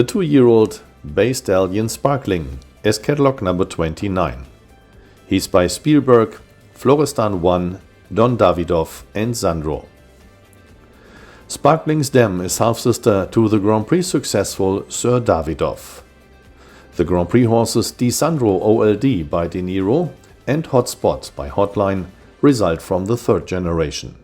The 2-year-old Bay Stallion Sparkling is catalog number 29. He's by Spielberg, Florestan 1, Don Davidoff and Sandro. Sparkling's dam is half-sister to the Grand Prix successful Sir Davidoff. The Grand Prix horses Di Sandro OLD by De Niro and Hotspot by Hotline result from the third generation.